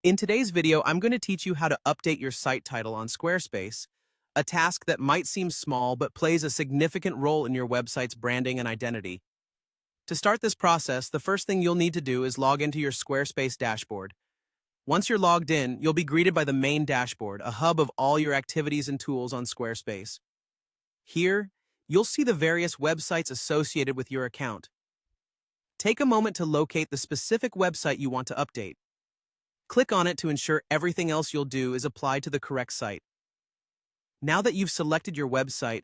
In today's video, I'm going to teach you how to update your site title on Squarespace, a task that might seem small but plays a significant role in your website's branding and identity. To start this process, the first thing you'll need to do is log into your Squarespace dashboard. Once you're logged in, you'll be greeted by the main dashboard, a hub of all your activities and tools on Squarespace. Here, you'll see the various websites associated with your account. Take a moment to locate the specific website you want to update. Click on it to ensure everything else you'll do is applied to the correct site. Now that you've selected your website,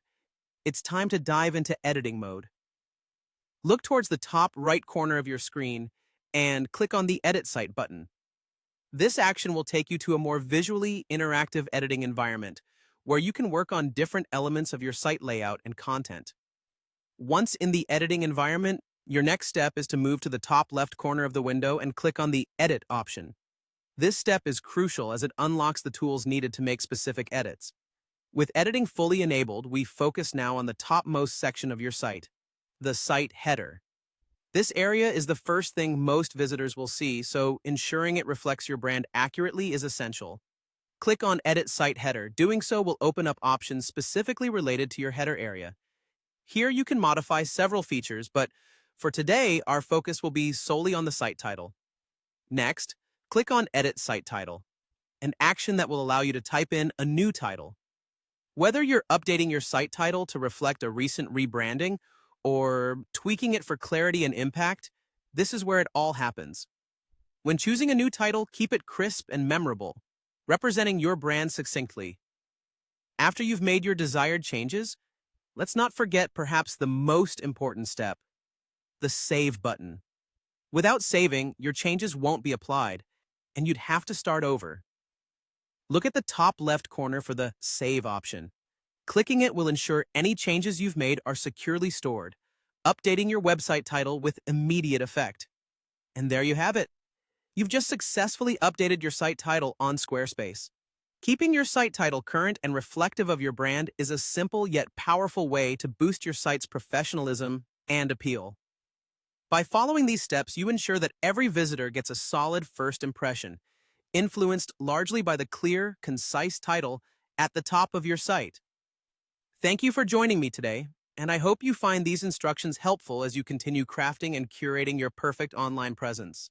it's time to dive into editing mode. Look towards the top right corner of your screen and click on the Edit Site button. This action will take you to a more visually interactive editing environment where you can work on different elements of your site layout and content. Once in the editing environment, your next step is to move to the top left corner of the window and click on the Edit option. This step is crucial as it unlocks the tools needed to make specific edits. With editing fully enabled, we focus now on the topmost section of your site, the site header. This area is the first thing most visitors will see, so ensuring it reflects your brand accurately is essential. Click on Edit Site Header. Doing so will open up options specifically related to your header area. Here you can modify several features, but for today, our focus will be solely on the site title. Next, click on Edit Site Title, an action that will allow you to type in a new title. Whether you're updating your site title to reflect a recent rebranding or tweaking it for clarity and impact, this is where it all happens. When choosing a new title, keep it crisp and memorable, representing your brand succinctly. After you've made your desired changes, let's not forget perhaps the most important step, the Save button. Without saving, your changes won't be applied, and you'd have to start over. Look at the top left corner for the Save option. Clicking it will ensure any changes you've made are securely stored, updating your website title with immediate effect. And there you have it. You've just successfully updated your site title on Squarespace. Keeping your site title current and reflective of your brand is a simple yet powerful way to boost your site's professionalism and appeal. By following these steps, you ensure that every visitor gets a solid first impression, influenced largely by the clear, concise title at the top of your site. Thank you for joining me today, and I hope you find these instructions helpful as you continue crafting and curating your perfect online presence.